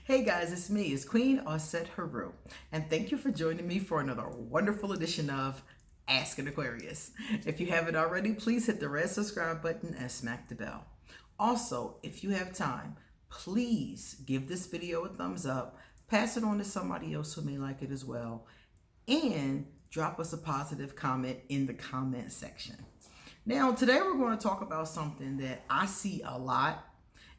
Hey guys, it's me, it's Queen Osset Haru, and thank you for joining me for another wonderful edition of Ask an Aquarius. If you haven't already, please hit the red subscribe button and smack the bell. Also, if you have time, please give this video a thumbs up, pass it on to somebody else who may like it as well, and drop us a positive comment in the comment section. Now, today we're going to talk about something that I see a lot.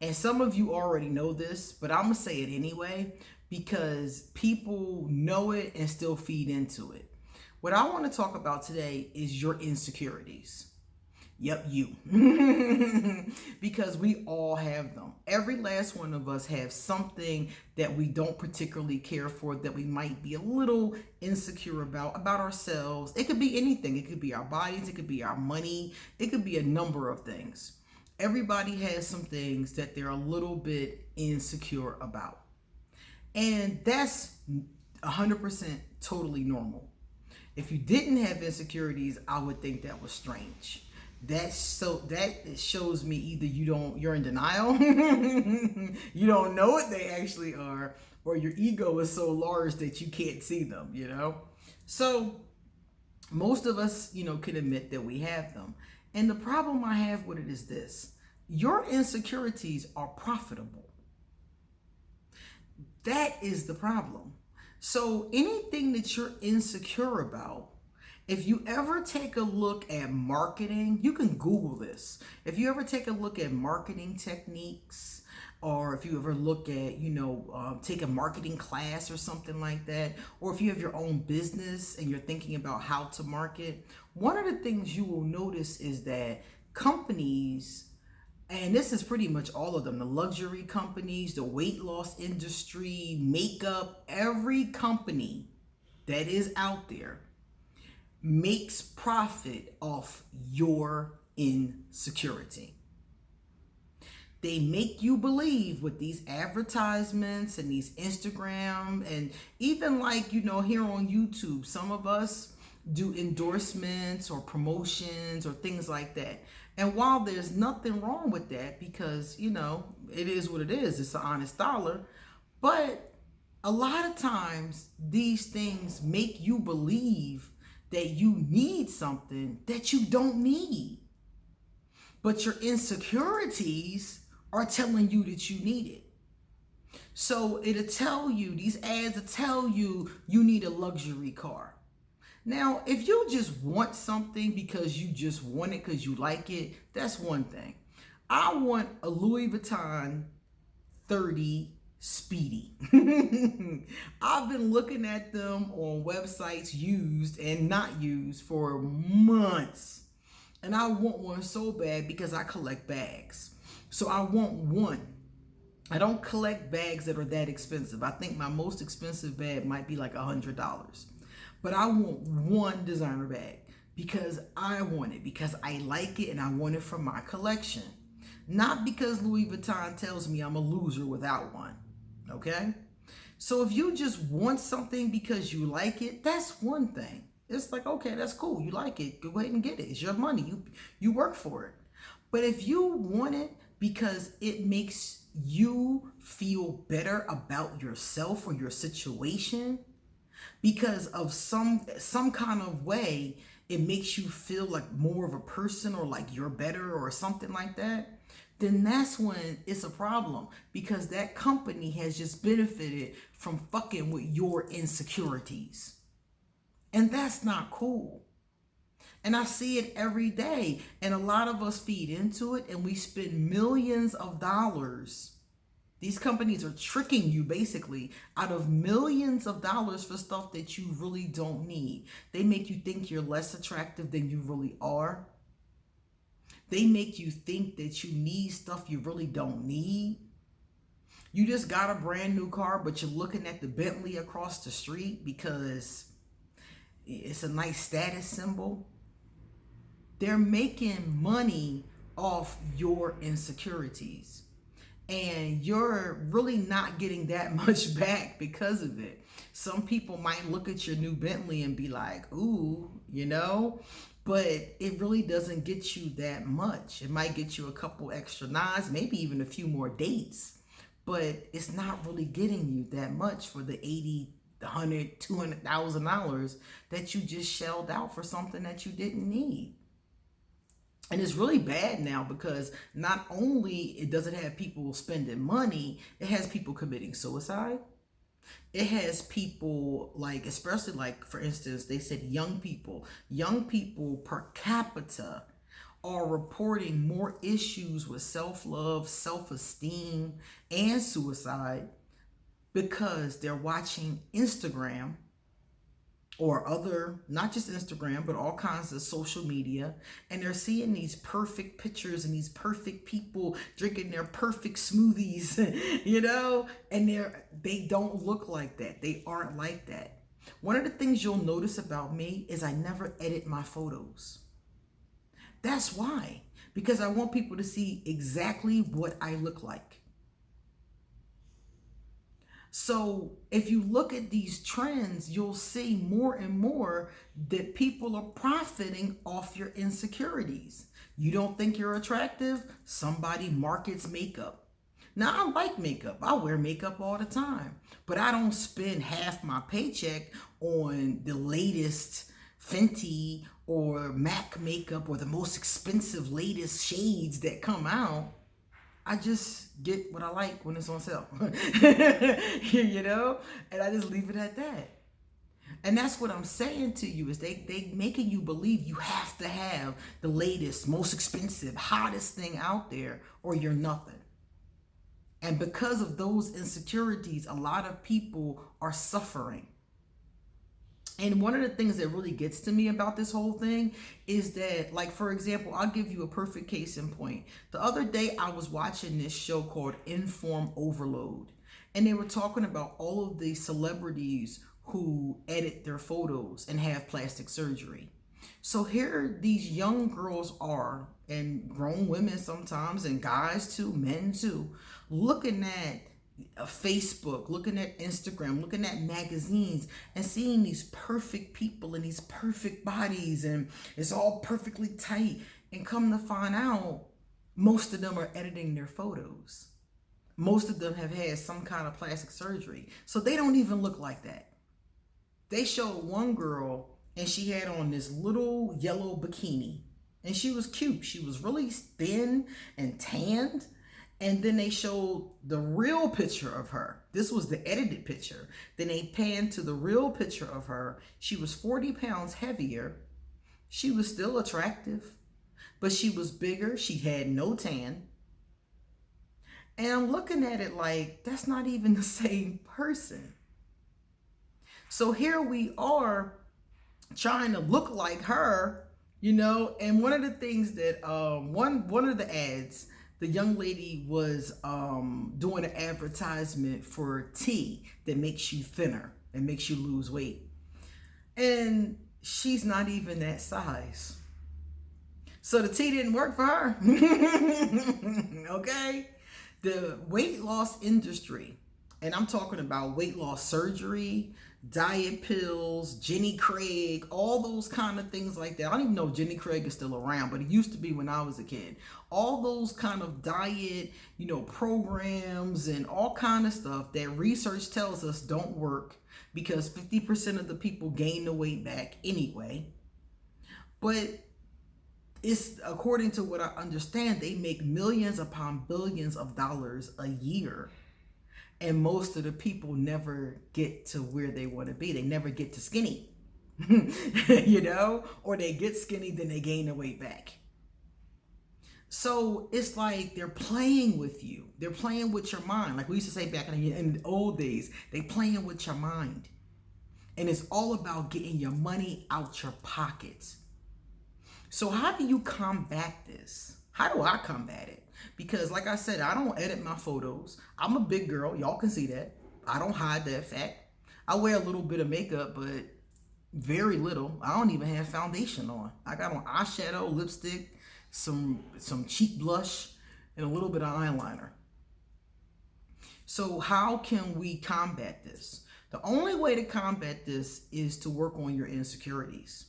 And some of you already know this, but I'm going to say it anyway because people know it and still feed into it. What I want to talk about today is your insecurities. Yep, you. Because we all have them. Every last one of us have something that we don't particularly care for, that we might be a little insecure about ourselves. It could be anything. It could be our bodies. It could be our money. It could be a number of things. Everybody has some things that they're a little bit insecure about. And that's 100% totally normal. If you didn't have insecurities, I would think that was strange. That shows me either you're in denial, you don't know what they actually are, or your ego is so large that you can't see them, So most of us, can admit that we have them. And the problem I have with it is this: your insecurities are profitable. That is the problem. So anything that you're insecure about, if you ever take a look at marketing, you can Google this. If you ever take a look at marketing techniques, or if you ever look at, take a marketing class or something like that, or if you have your own business and you're thinking about how to market, one of the things you will notice is that companies, and this is pretty much all of them, the luxury companies, the weight loss industry, makeup, every company that is out there makes profit off your insecurity. They make you believe with these advertisements and these Instagram, and even here on YouTube, some of us do endorsements or promotions or things like that. And while there's nothing wrong with that, because, it is what it is, it's an honest dollar, but a lot of times these things make you believe that you need something that you don't need. But your insecurities are telling you that you need it. So it'll tell you, these ads will tell you need a luxury car. Now, if you just want something because you just want it because you like it, that's one thing. I want a Louis Vuitton 30 Speedy. I've been looking at them on websites, used and not used, for months. And I want one so bad because I collect bags. So I want one. I don't collect bags that are that expensive. I think my most expensive bag might be like $100. But I want one designer bag because I want it, because I like it and I want it from my collection. Not because Louis Vuitton tells me I'm a loser without one. Okay? So if you just want something because you like it, that's one thing. It's like, okay, that's cool. You like it. Go ahead and get it. It's your money. You work for it. But if you want it because it makes you feel better about yourself or your situation, because of some kind of way, it makes you feel like more of a person, or like you're better or something like that, then that's when it's a problem, because that company has just benefited from fucking with your insecurities. And that's not cool. And I see it every day. And a lot of us feed into it and we spend millions of dollars. These companies are tricking you basically out of millions of dollars for stuff that you really don't need. They make you think you're less attractive than you really are. They make you think that you need stuff you really don't need. You just got a brand new car, but you're looking at the Bentley across the street because it's a nice status symbol. They're making money off your insecurities. And you're really not getting that much back because of it. Some people might look at your new Bentley and be like, ooh, but it really doesn't get you that much. It might get you a couple extra nods, maybe even a few more dates. but it's not really getting you that much for the 80, the 100, $200,000 that you just shelled out for something that you didn't need. And it's really bad now because not only it doesn't have people spending money, it has people committing suicide. It has people like, especially like, for instance, they said young people per capita are reporting more issues with self-love, self-esteem, and suicide because they're watching Instagram or other, not just Instagram, but all kinds of social media, and they're seeing these perfect pictures and these perfect people drinking their perfect smoothies, and they don't look like that. They aren't like that. One of the things you'll notice about me is I never edit my photos. That's why, because I want people to see exactly what I look like. So if you look at these trends, you'll see more and more that people are profiting off your insecurities. You don't think you're attractive? Somebody markets makeup. Now, I like makeup. I wear makeup all the time, but I don't spend half my paycheck on the latest Fenty or MAC makeup or the most expensive latest shades that come out. I just get what I like when it's on sale, and I just leave it at that. And that's what I'm saying to you is they making you believe you have to have the latest, most expensive, hottest thing out there or you're nothing. And because of those insecurities, a lot of people are suffering. And one of the things that really gets to me about this whole thing is that, like, for example, I'll give you a perfect case in point. The other day, I was watching this show called Inform Overload, and they were talking about all of the celebrities who edit their photos and have plastic surgery. So here these young girls are, and grown women sometimes, and guys too, men too, looking at Facebook, looking at Instagram, looking at magazines, and seeing these perfect people and these perfect bodies, and it's all perfectly tight. And come to find out, most of them are editing their photos. Most of them have had some kind of plastic surgery, so they don't even look like that. They showed one girl, and she had on this little yellow bikini, and she was cute. She was really thin and tanned. And then they showed the real picture of her. This was the edited picture. Then they panned to the real picture of her. She was 40 pounds heavier. She was still attractive, but she was bigger. She had no tan. And I'm looking at it like, that's not even the same person. So here we are trying to look like her, and one of the things that, one of the ads, the young lady was doing an advertisement for tea that makes you thinner and makes you lose weight. And she's not even that size. So the tea didn't work for her. Okay? The weight loss industry, and I'm talking about weight loss surgery, diet pills, Jenny Craig, all those kind of things like that. I don't even know if Jenny Craig is still around, but it used to be when I was a kid. All those kind of diet, programs and all kind of stuff that research tells us don't work because 50% of the people gain the weight back anyway. But it's, according to what I understand, they make millions upon billions of dollars a year. And most of the people never get to where they want to be. They never get to skinny, or they get skinny, then they gain their weight back. So it's like they're playing with you. They're playing with your mind. Like we used to say back in the old days, they playing with your mind. And it's all about getting your money out your pockets. So how do you combat this? How do I combat it? Because like I said, I don't edit my photos. I'm a big girl. Y'all can see that. I don't hide that fact. I wear a little bit of makeup, but very little. I don't even have foundation on. I got on eyeshadow, lipstick, some cheek blush, and a little bit of eyeliner. So how can we combat this? The only way to combat this is to work on your insecurities.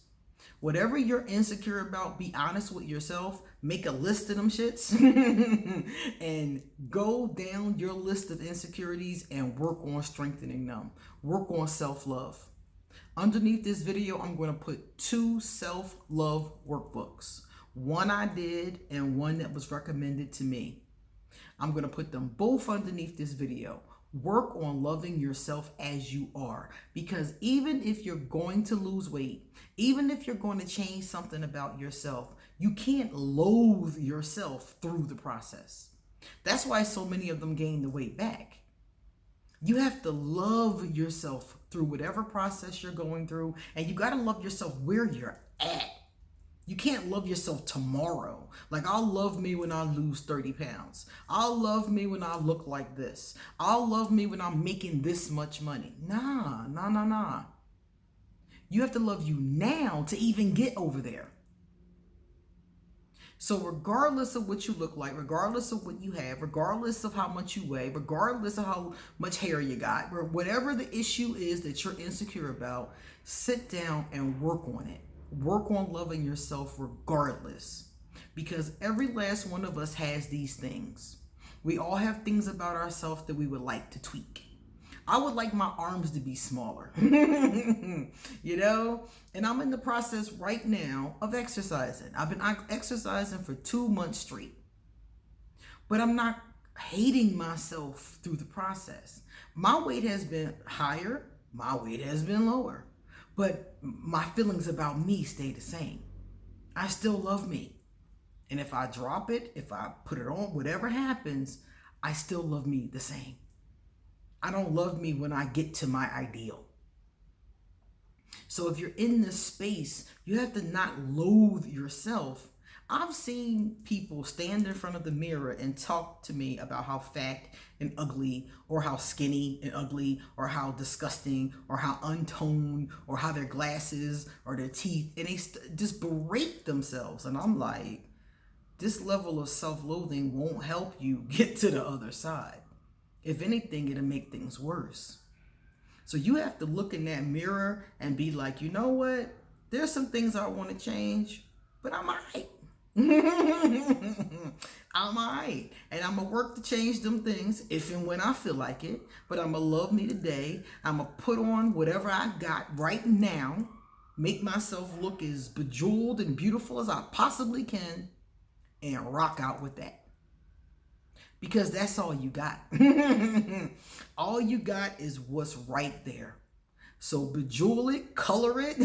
Whatever you're insecure about, be honest with yourself. Make a list of them shits and go down your list of insecurities and work on strengthening them. Work on self-love. Underneath this video, I'm going to put 2 self-love workbooks. One I did and one that was recommended to me. I'm going to put them both underneath this video. Work on loving yourself as you are, because even if you're going to lose weight, even if you're going to change something about yourself, you can't loathe yourself through the process. That's why so many of them gain the weight back. You have to love yourself through whatever process you're going through, and you got to love yourself where you're at. You can't love yourself tomorrow. Like, I'll love me when I lose 30 pounds. I'll love me when I look like this. I'll love me when I'm making this much money. Nah. You have to love you now to even get over there. So regardless of what you look like, regardless of what you have, regardless of how much you weigh, regardless of how much hair you got, whatever the issue is that you're insecure about, sit down and work on it. Work on loving yourself regardless, because every last one of us has these things. We all have things about ourselves that we would like to tweak. I would like my arms to be smaller, you know, and I'm in the process right now of exercising. I've been exercising for 2 months straight, but I'm not hating myself through the process. My weight has been higher. My weight has been lower. But my feelings about me stay the same. I still love me. And if I drop it, if I put it on, whatever happens, I still love me the same. I don't love me when I get to my ideal. So if you're in this space, you have to not loathe yourself. I've seen people stand in front of the mirror and talk to me about how fat and ugly, or how skinny and ugly, or how disgusting, or how untoned, or how their glasses or their teeth, and they just berate themselves. And I'm like, this level of self-loathing won't help you get to the other side. If anything, it'll make things worse. So you have to look in that mirror and be like, you know what? There's some things I want to change, but I'm all right. I'm alright, and I'm gonna work to change them things if and when I feel like it, but I'm gonna love me today. I'm gonna put on whatever I got right now, make myself look as bejeweled and beautiful as I possibly can, and rock out with that, because that's all you got. All you got is what's right there. So bejewel it, color it,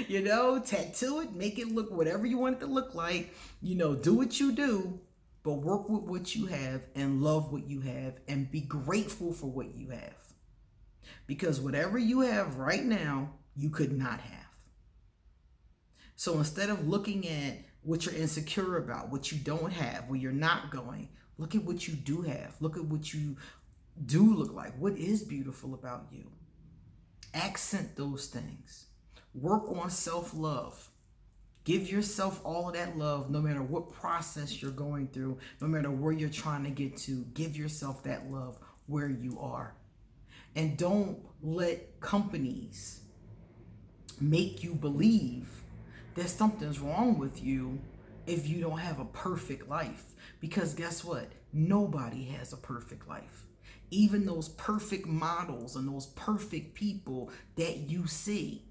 you know, tattoo it, make it look whatever you want it to look like, you know, do what you do, but work with what you have and love what you have and be grateful for what you have. Because whatever you have right now, you could not have. So instead of looking at what you're insecure about, what you don't have, where you're not going, look at what you do have. Look at what you do look like. What is beautiful about you? Accent those things. Work on self-love. Give yourself all of that love, no matter what process you're going through, no matter where you're trying to get to. Give yourself that love where you are. And don't let companies make you believe that something's wrong with you if you don't have a perfect life. Because guess what? Nobody has a perfect life. Even those perfect models and those perfect people that you see.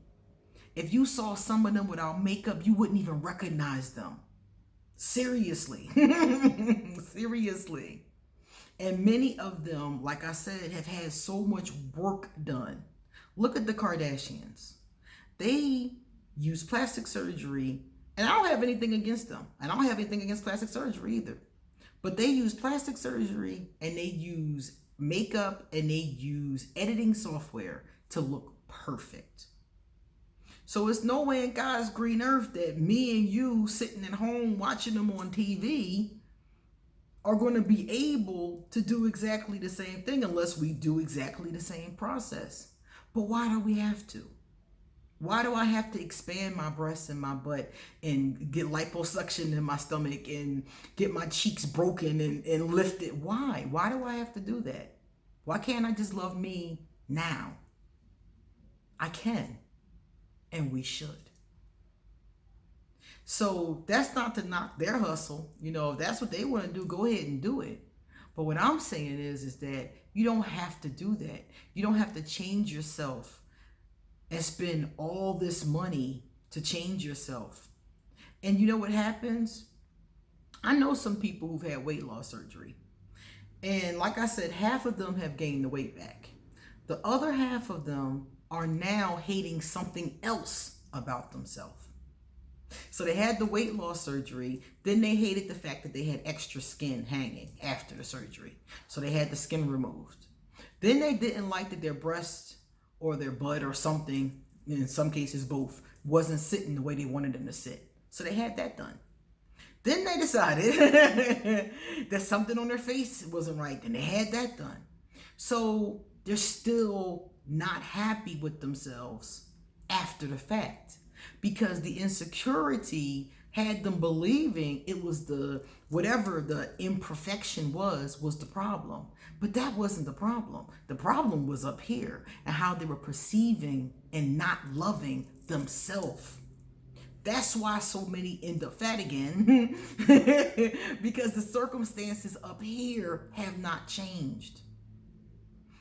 If you saw some of them without makeup, you wouldn't even recognize them. Seriously. Seriously. And many of them, like I said, have had so much work done. Look at the Kardashians. They use plastic surgery, and I don't have anything against them. And I don't have anything against plastic surgery either. But they use plastic surgery, and they use makeup, and they use editing software to look perfect. So it's no way in God's green earth that me and you sitting at home watching them on TV are going to be able to do exactly the same thing unless we do exactly the same process. But why do we have to? Why do I have to expand my breasts and my butt and get liposuction in my stomach and get my cheeks broken and lifted? Why? Why do I have to do that? Why can't I just love me now? I can, and we should. So that's not to knock their hustle. You know, if that's what they want to do, go ahead and do it. But what I'm saying is that you don't have to do that. You don't have to change yourself and spend all this money to change yourself. And you know what happens? I know some people who've had weight loss surgery. And like I said, half of them have gained the weight back. The other half of them are now hating something else about themselves. So they had the weight loss surgery, then they hated the fact that they had extra skin hanging after the surgery. So they had the skin removed. Then they didn't like that their breast or their butt or something, in some cases both, wasn't sitting the way they wanted them to sit. So they had that done. Then they decided that something on their face wasn't right, and they had that done. So they're still not happy with themselves after the fact, because the insecurity had them believing it was the, whatever the imperfection was the problem. But that wasn't the problem. The problem was up here and how they were perceiving and not loving themselves. That's why so many end up fat again, because the circumstances up here have not changed.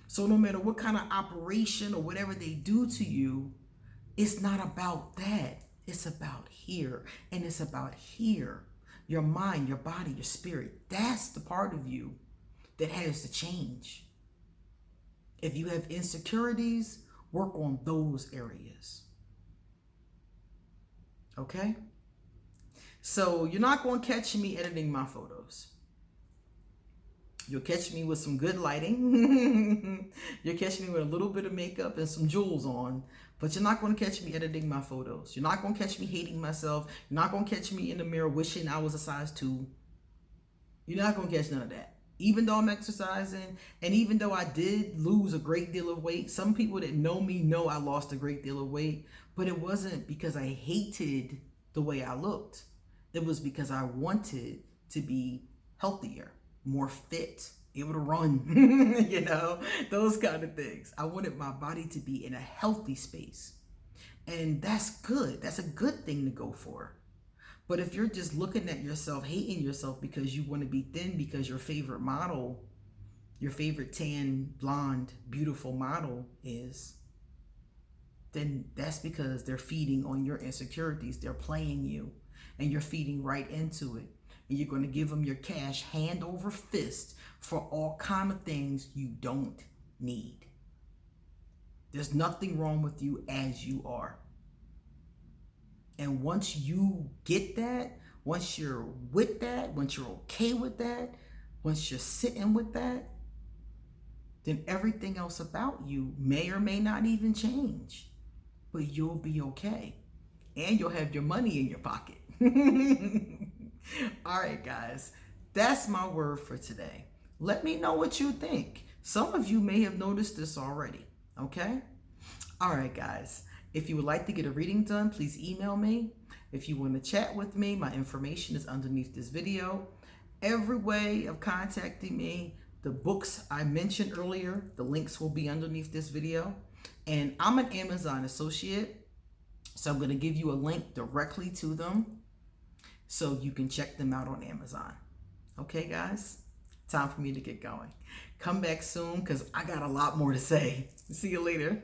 So no matter what kind of operation or whatever they do to you, it's not about that. It's about here. And it's about here. Your mind, your body, your spirit. That's the part of you that has to change. If you have insecurities, work on those areas. Okay? So you're not going to catch me editing my photos. You'll catch me with some good lighting. You'll catch me with a little bit of makeup and some jewels on. But you're not going to catch me editing my photos. You're not going to catch me hating myself. You're not going to catch me in the mirror wishing I was a size 2. You're not going to catch none of that. Even though I'm exercising, and even though I did lose a great deal of weight, some people that know me know I lost a great deal of weight, but it wasn't because I hated the way I looked. It was because I wanted to be healthier, more fit, able to run, you know, those kind of things. I wanted my body to be in a healthy space. And that's good. That's a good thing to go for. But if you're just looking at yourself, hating yourself because you want to be thin, because your favorite model, your favorite tan, blonde, beautiful model is, then that's because they're feeding on your insecurities. They're playing you, and you're feeding right into it. And you're going to give them your cash hand over fist for all kind of things you don't need. There's nothing wrong with you as you are. And once you get that, once you're with that, once you're okay with that, once you're sitting with that, then everything else about you may or may not even change. But you'll be okay. And you'll have your money in your pocket. All right, guys. That's my word for today. Let me know what you think. Some of you may have noticed this already. Okay? All right, guys. If you would like to get a reading done, please email me. If you want to chat with me, my information is underneath this video. Every way of contacting me, the books I mentioned earlier, the links will be underneath this video. And I'm an Amazon associate, so I'm going to give you a link directly to them so you can check them out on Amazon. Okay, guys? Time for me to get going. Come back soon because I got a lot more to say. See you later.